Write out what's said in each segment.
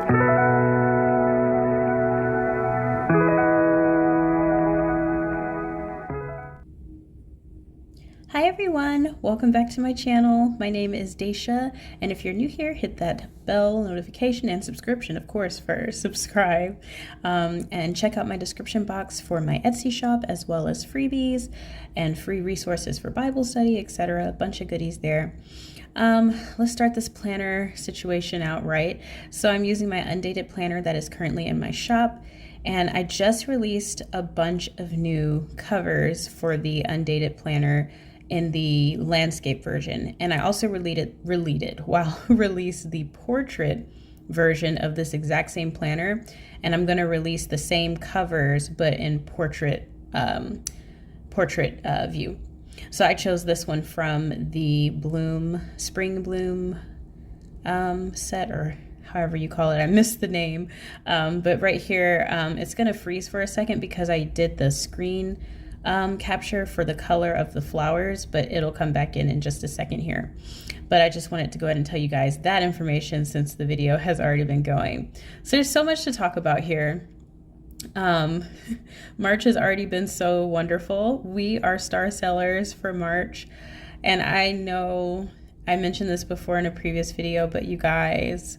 Hi everyone, welcome back to my channel. My name is Daisha, and if you're new here, hit that bell notification and subscription, of course, for subscribe. And check out my description box for my Etsy shop, as well as freebies and free resources for Bible study, etc. A bunch of goodies there. Let's start this planner situation out right. So I'm using my undated planner that is currently in my shop. And I just released a bunch of new covers for the undated planner in the landscape version. And I also released the portrait version of this exact same planner. And I'm going to release the same covers, but in portrait view. So I chose this one from the Spring Bloom set, or however you call it. I missed the name. But right here, it's going to freeze for a second because I did the screen capture for the color of the flowers, but it'll come back in just a second here. But I just wanted to go ahead and tell you guys that information since the video has already been going. So there's so much to talk about here. March has already been so wonderful. We are star sellers for March. And I know I mentioned this before in a previous video, but you guys,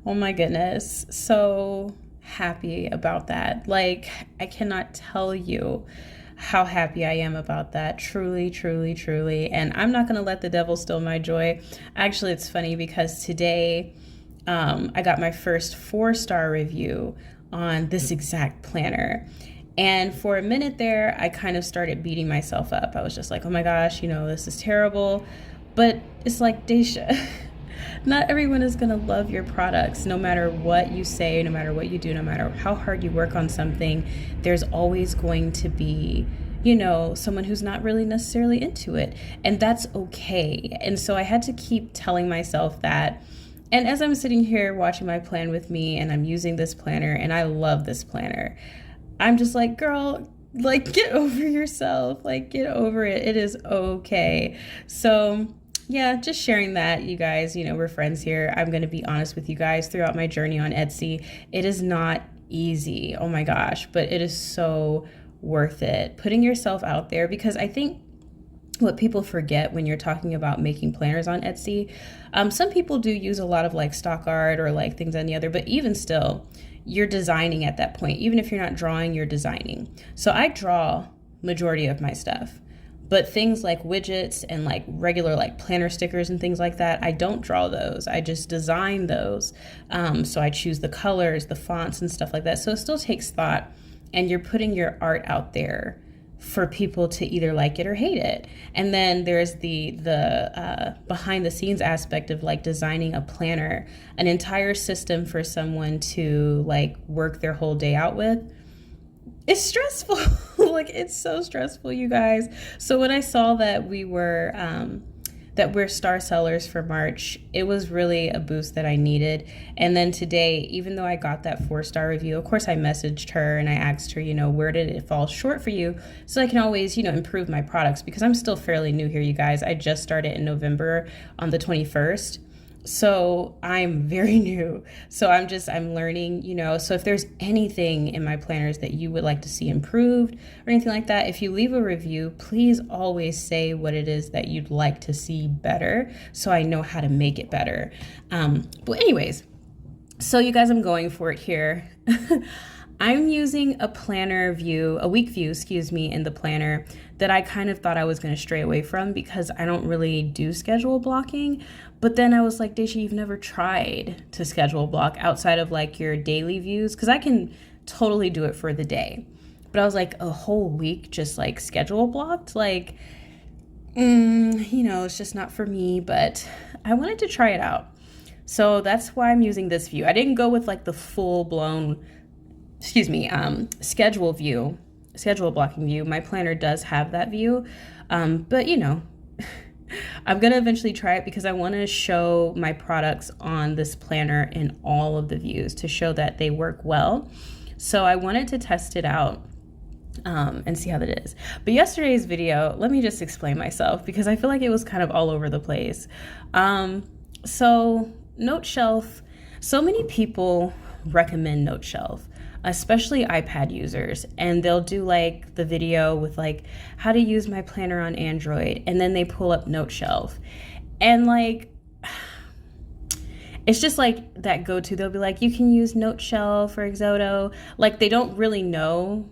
oh my goodness, so happy about that. Like, I cannot tell you how happy I am about that. Truly, truly, truly. And I'm not going to let the devil steal my joy. Actually, it's funny because today I got my first 4-star review on this exact planner. And for a minute there, I kind of started beating myself up. I was just like, oh my gosh, this is terrible. But it's like, Daisha, not everyone is going to love your products, no matter what you say, no matter what you do, no matter how hard you work on something. There's always going to be, someone who's not really necessarily into it. And that's okay. And so I had to keep telling myself that. And as I'm sitting here watching my plan with me, and I'm using this planner, and I love this planner, I'm just like, girl, like, get over yourself, like, get over it. It is okay. So yeah, just sharing that, you guys, we're friends here. I'm going to be honest with you guys throughout my journey on Etsy. It is not easy. Oh my gosh, but it is so worth it. Putting yourself out there, because I think what people forget when you're talking about making planners on Etsy, some people do use a lot of like stock art or like things on the other, but even still, you're designing at that point. Even if you're not drawing, you're designing. So I draw majority of my stuff. But things like widgets and like regular like planner stickers and things like that, I don't draw those. I just design those. So I choose the colors, the fonts and stuff like that. So it still takes thought, and you're putting your art out there for people to either like it or hate it. And then there's the behind the scenes aspect of like designing a planner, an entire system for someone to like work their whole day out with. It's stressful. Like, it's so stressful, you guys. So when I saw that we're star sellers for March, it was really a boost that I needed. And then today, even though I got that 4-star review, of course I messaged her and I asked her, where did it fall short for you? So I can always, improve my products, because I'm still fairly new here, you guys. I just started in November on the 21st. So I'm very new. So I'm learning, so if there's anything in my planners that you would like to see improved or anything like that, if you leave a review, please always say what it is that you'd like to see better, so I know how to make it better. But anyways, so you guys, I'm going for it here. I'm using a week view, in the planner that I kind of thought I was going to stray away from, because I don't really do schedule blocking. But then I was like, Daisha, you've never tried to schedule block outside of like your daily views, because I can totally do it for the day. But I was like, a whole week just like schedule blocked, like, it's just not for me. But I wanted to try it out. So that's why I'm using this view. I didn't go with like the full blown schedule blocking view. My planner does have that view, but I'm gonna eventually try it, because I want to show my products on this planner in all of the views to show that they work well. So I wanted to test it out and see how that is. But yesterday's video, let me just explain myself, because I feel like it was kind of all over the place. So note shelf, so many people recommend Note Shelf, especially iPad users. And they'll do like the video with like how to use my planner on Android. And then they pull up Note Shelf. And like, it's just like that go-to. They'll be like, you can use Note Shelf or Exodo. Like they don't really know,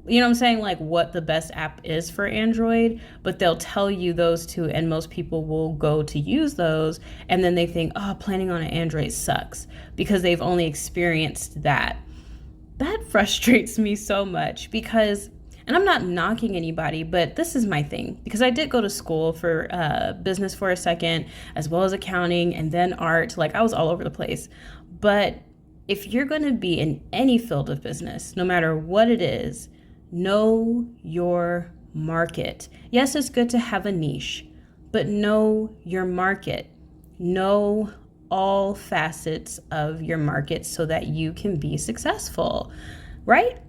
you know what I'm saying, like what the best app is for Android, but they'll tell you those two, and most people will go to use those, and then they think, oh, planning on an Android sucks because they've only experienced that. That frustrates me so much because, and I'm not knocking anybody, but this is my thing, because I did go to school for business for a second, as well as accounting and then art. Like I was all over the place. But if you're going to be in any field of business, no matter what it is, know your market. Yes, it's good to have a niche, but know your market. Know all facets of your market so that you can be successful, right?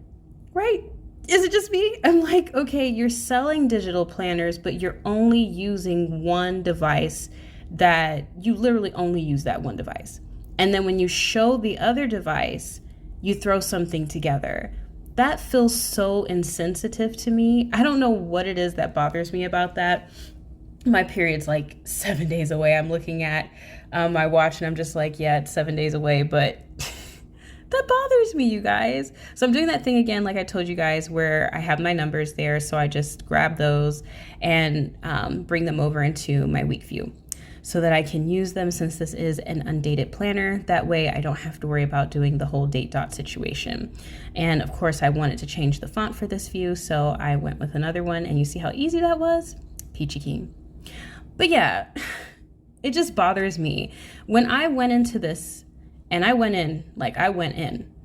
Right? Is it just me? I'm like, okay, you're selling digital planners, but you're only using one device that you literally only use that one device. And then when you show the other device, you throw something together. That feels so insensitive to me. I don't know what it is that bothers me about that. My period's like 7 days away. I'm looking at my watch and I'm just like, yeah, it's 7 days away, but that bothers me, you guys. So I'm doing that thing again, like I told you guys, where I have my numbers there. So I just grab those and bring them over into my week view so that I can use them, since this is an undated planner. That way I don't have to worry about doing the whole date dot situation. And of course I wanted to change the font for this view, so I went with another one, and you see how easy that was? Peachy keen. But yeah, it just bothers me. When I went into this, and I went in.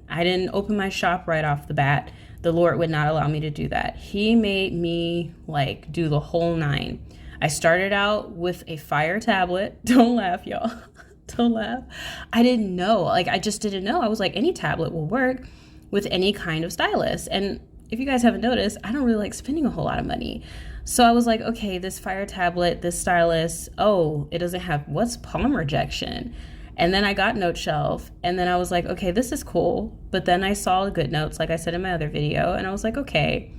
I didn't open my shop right off the bat. The Lord would not allow me to do that. He made me like do the whole nine. I started out with a Fire tablet. Don't laugh, y'all. Don't laugh. I didn't know. Like, I just didn't know. I was like, any tablet will work with any kind of stylus. And if you guys haven't noticed, I don't really like spending a whole lot of money. So I was like, okay, this Fire tablet, this stylus, oh, it doesn't have, what's palm rejection? And then I got Note Shelf, and then I was like, okay, this is cool. But then I saw GoodNotes, like I said in my other video, and I was like, okay,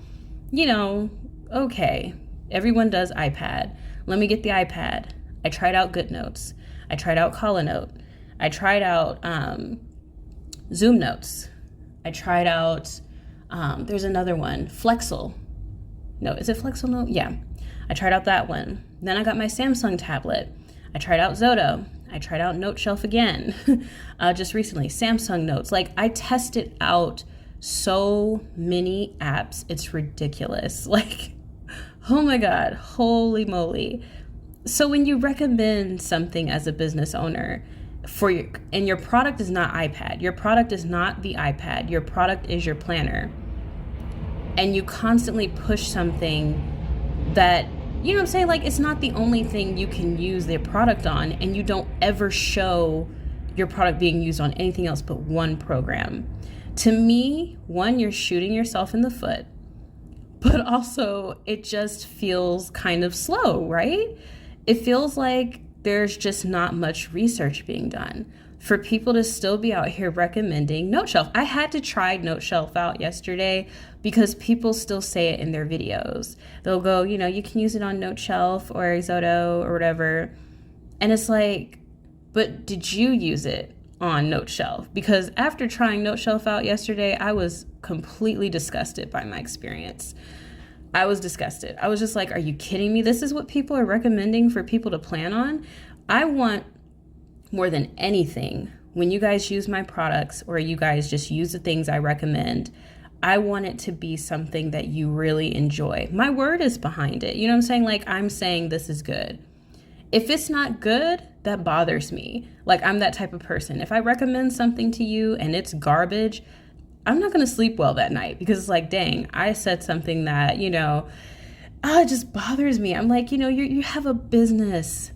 okay. Everyone does iPad. Let me get the iPad. I tried out GoodNotes. I tried out ColorNote. I tried out Zoom Notes. I tried out, there's another one, Flexel. No, is it Flexel Note? Yeah. I tried out that one. Then I got my Samsung tablet. I tried out Zoto. I tried out Note Shelf again, just recently, Samsung Notes. Like, I tested out so many apps. It's ridiculous. Like, oh my God, holy moly. So when you recommend something as a business owner and your product is not iPad, your product is not the iPad, your product is your planner, and you constantly push something that, you know what I'm saying? Like, it's not the only thing you can use their product on, and you don't ever show your product being used on anything else but one program. To me, one, you're shooting yourself in the foot, but also it just feels kind of slow, right? It feels like there's just not much research being done for people to still be out here recommending Note Shelf. I had to try Note Shelf out yesterday because people still say it in their videos. They'll go, you can use it on Note Shelf or Exodo or whatever. And it's like, but did you use it on Note Shelf? Because after trying Note Shelf out yesterday, I was completely disgusted by my experience. I was disgusted. I was just like, are you kidding me? This is what people are recommending for people to plan on? I want, more than anything, when you guys use my products or you guys just use the things I recommend, I want it to be something that you really enjoy. My word is behind it. You know what I'm saying? Like, I'm saying this is good. If it's not good, that bothers me. Like, I'm that type of person. If I recommend something to you and it's garbage, I'm not going to sleep well that night, because it's like, dang, I said something that, it just bothers me. I'm like, you have a business.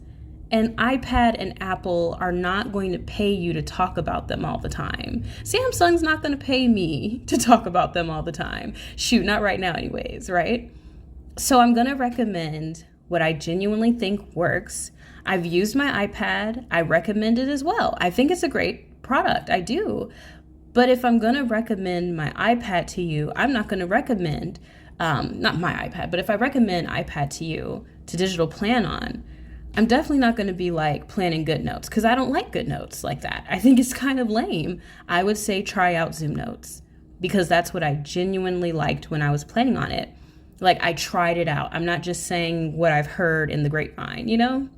And iPad and Apple are not going to pay you to talk about them all the time. Samsung's not going to pay me to talk about them all the time. Shoot, not right now anyways, right? So I'm going to recommend what I genuinely think works. I've used my iPad. I recommend it as well. I think it's a great product. I do. But if I'm going to recommend my iPad to you, I'm not going to recommend, not my iPad, but if I recommend iPad to you to digital plan on, I'm definitely not going to be like planning GoodNotes, because I don't like GoodNotes like that. I think it's kind of lame. I would say try out Zoom Notes, because that's what I genuinely liked when I was planning on it. Like, I tried it out. I'm not just saying what I've heard in the grapevine, you know?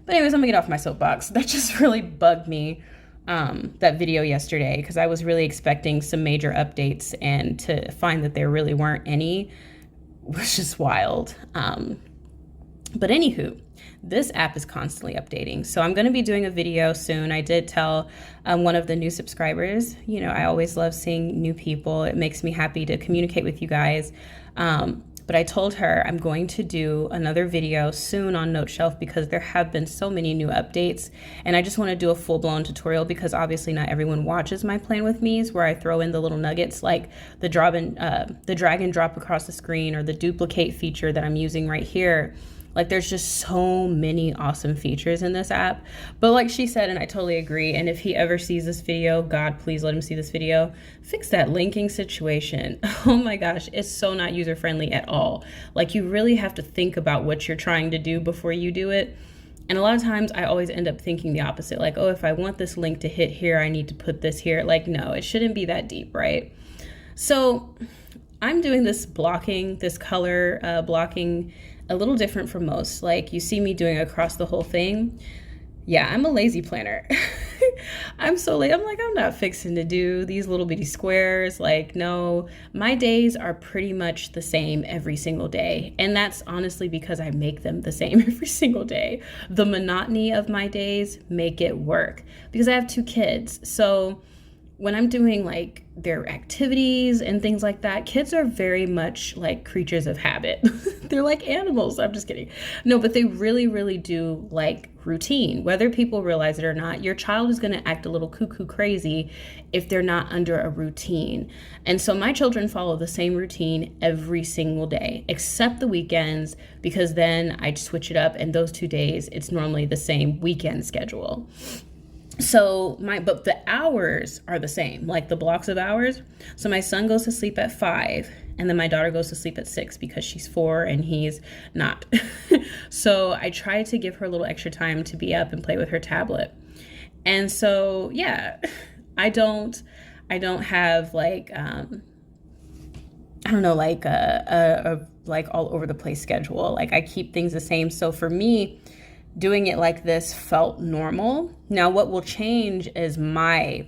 But anyways, I'm gonna get off my soapbox. That just really bugged me, that video yesterday, because I was really expecting some major updates, and to find that there really weren't any was just wild. But anywho, this app is constantly updating. So I'm going to be doing a video soon. I did tell one of the new subscribers, you know, I always love seeing new people. It makes me happy to communicate with you guys. But I told her I'm going to do another video soon on Note Shelf, because there have been so many new updates, and I just want to do a full-blown tutorial, because obviously not everyone watches my Plan With Me's, where I throw in the little nuggets like the drag and drop across the screen, or the duplicate feature that I'm using right here. Like, there's just so many awesome features in this app. But like she said, and I totally agree, and if he ever sees this video, God, please let him see this video, fix that linking situation. Oh my gosh, it's so not user-friendly at all. Like, you really have to think about what you're trying to do before you do it. And a lot of times I always end up thinking the opposite. Like, oh, if I want this link to hit here, I need to put this here. Like, no, it shouldn't be that deep, right? So I'm doing this blocking, this color blocking, a little different from most. Like, you see me doing across the whole thing. Yeah, I'm a lazy planner. I'm so late. I'm like, I'm not fixing to do these little bitty squares. Like, no, my days are pretty much the same every single day. And that's honestly because I make them the same every single day. The monotony of my days make it work, because I have 2 kids. So when I'm doing like their activities and things like that, kids are very much like creatures of habit. They're like animals. I'm just kidding. No, but they really, really do like routine. Whether people realize it or not, your child is going to act a little cuckoo crazy if they're not under a routine. And so my children follow the same routine every single day, except the weekends, because then I switch it up, and those 2 days, it's normally the same weekend schedule. So but the hours are the same, like the blocks of hours. So my son goes to sleep at 5, and then my daughter goes to sleep at 6, because she's 4 and he's not. So I try to give her a little extra time to be up and play with her tablet. And so, yeah, I don't have like, I don't know, like a like all over the place schedule. Like, I keep things the same. So for me, doing it like this felt normal. Now, what will change is my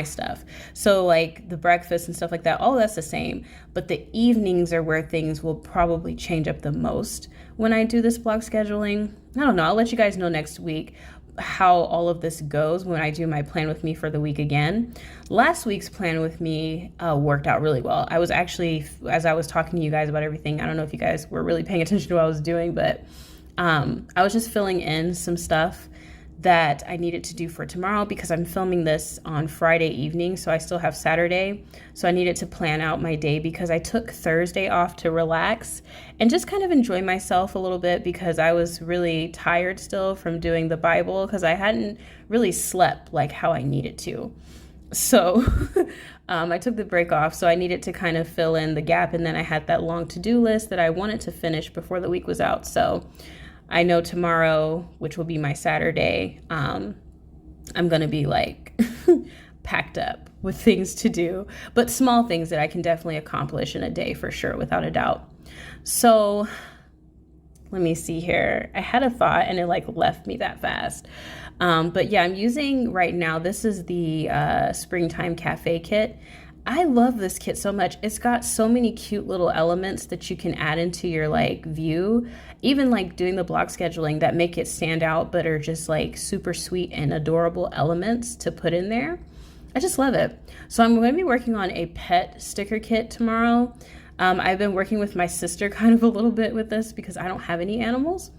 stuff. So like the breakfast and stuff like that, all that's the same. But the evenings are where things will probably change up the most when I do this block scheduling. I don't know. I'll let you guys know next week how all of this goes when I do my Plan With Me for the week again. Last week's Plan With Me worked out really well. I was actually, as I was talking to you guys about everything, I don't know if you guys were really paying attention to what I was doing, but I was just filling in some stuff that I needed to do for tomorrow, because I'm filming this on Friday evening, so I still have Saturday. So I needed to plan out my day, because I took Thursday off to relax and just kind of enjoy myself a little bit, because I was really tired still from doing the Bible, because I hadn't really slept like how I needed to. So I took the break off, so I needed to kind of fill in the gap, and then I had that long to-do list that I wanted to finish before the week was out. So I know tomorrow, which will be my Saturday, I'm going to be like packed up with things to do, but small things that I can definitely accomplish in a day for sure, without a doubt. So let me see here. I had a thought and it like left me that fast. But yeah, I'm using right now, this is the Springtime Cafe kit. I love this kit so much. It's got so many cute little elements that you can add into your like view, even like doing the block scheduling, that make it stand out, but are just like super sweet and adorable elements to put in there. I just love it. So I'm going to be working on a pet sticker kit tomorrow. I've been working with my sister kind of a little bit with this, because I don't have any animals.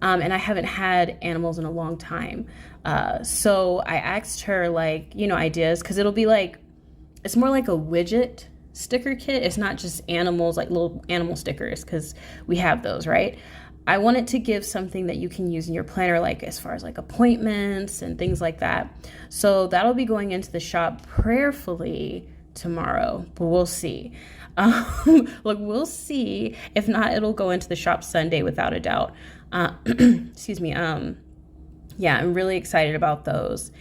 And I haven't had animals in a long time. So I asked her like, you know, ideas, because it'll be like, it's more like a widget sticker kit. It's not just animals, like little animal stickers, because we have those, right? I want it to give something that you can use in your planner, like as far as like appointments and things like that. So that'll be going into the shop prayerfully tomorrow, but we'll see. Look, we'll see. If not, it'll go into the shop Sunday without a doubt. Excuse me. Yeah, I'm really excited about those.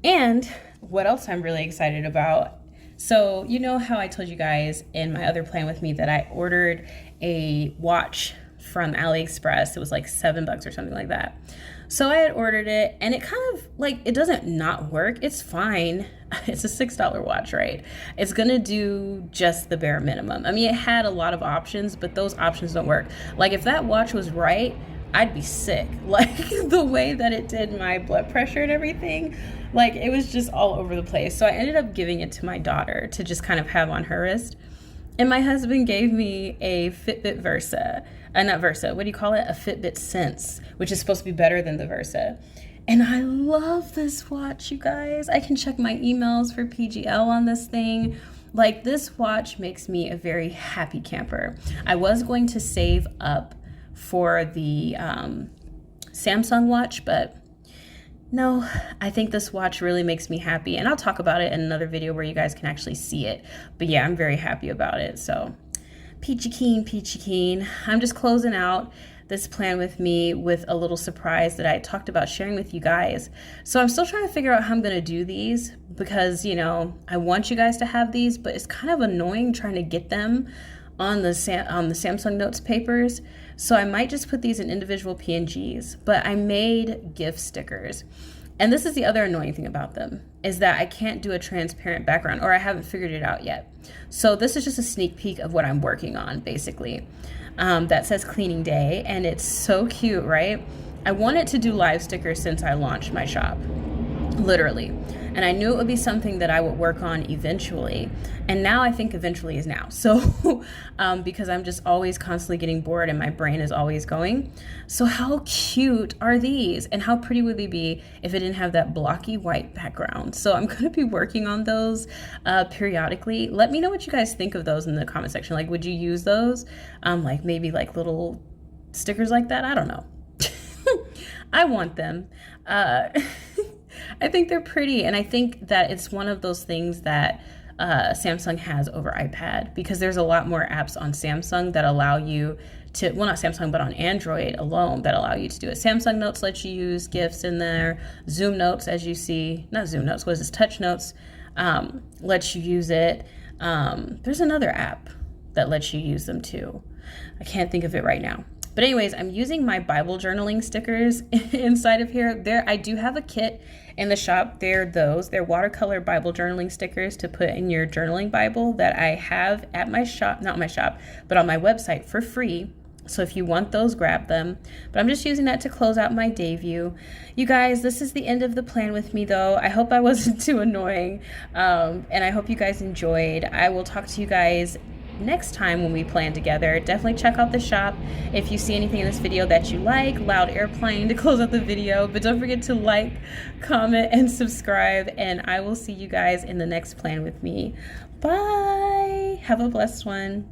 And what else I'm really excited about? So you know how I told you guys in my other plan with me that I ordered a watch from AliExpress. It was like $7 or something like that. So I had ordered it, and it kind of like, it doesn't not work. It's fine. It's a $6 watch, right? It's gonna do just the bare minimum. I mean, it had a lot of options, but those options don't work. Like if that watch was right, I'd be sick. Like the way that it did my blood pressure and everything, like it was just all over the place. So I ended up giving it to my daughter to just kind of have on her wrist. And my husband gave me a Fitbit Versa. Not Versa, what do you call it? A Fitbit Sense, which is supposed to be better than the Versa. And I love this watch, you guys. I can check my emails for PGL on this thing. Like this watch makes me a very happy camper. I was going to save up for the Samsung watch, but no, I think this watch really makes me happy, and I'll talk about it in another video where you guys can actually see it. But yeah, I'm very happy about it. So peachy keen, peachy keen. I'm just closing out this plan with me with a little surprise that I talked about sharing with you guys. So I'm still trying to figure out how I'm going to do these, because you know, I want you guys to have these, but it's kind of annoying trying to get them on the Samsung Notes papers. So I might just put these in individual PNGs, but I made gift stickers. And this is the other annoying thing about them, is that I can't do a transparent background, or I haven't figured it out yet. So this is just a sneak peek of what I'm working on, basically. That says cleaning day, and it's so cute, right? I wanted to do live stickers since I launched my shop, literally. And I knew it would be something that I would work on eventually. And now I think eventually is now. So, because I'm just always constantly getting bored and my brain is always going. So how cute are these? And how pretty would they be if it didn't have that blocky white background? So I'm going to be working on those periodically. Let me know what you guys think of those in the comment section. Like, would you use those? Like maybe like little stickers like that? I don't know. I want them. I think they're pretty, and I think that it's one of those things that Samsung has over iPad, because there's a lot more apps on Samsung that allow you to, well, not Samsung, but on Android alone, that allow you to do it. Samsung Notes lets you use gifts in there. Zoom Notes, as you see, not Zoom Notes, what is this? Touch Notes lets you use it. There's another app that lets you use them too. I can't think of it right now. But anyways, I'm using my Bible journaling stickers inside of here. I do have a kit in the shop. They're watercolor Bible journaling stickers to put in your journaling Bible that I have at my shop, not my shop, but on my website for free. So if you want those, grab them. But I'm just using that to close out my day view. You guys, this is the end of the plan with me though. I hope I wasn't too annoying. And I hope you guys enjoyed. I will talk to you guys next time when we plan together. Definitely check out the shop if you see anything in this video that you like. Loud airplane to close out the video, but don't forget to like, comment, and subscribe, and I will see you guys in the next plan with me. Bye. Have a blessed one.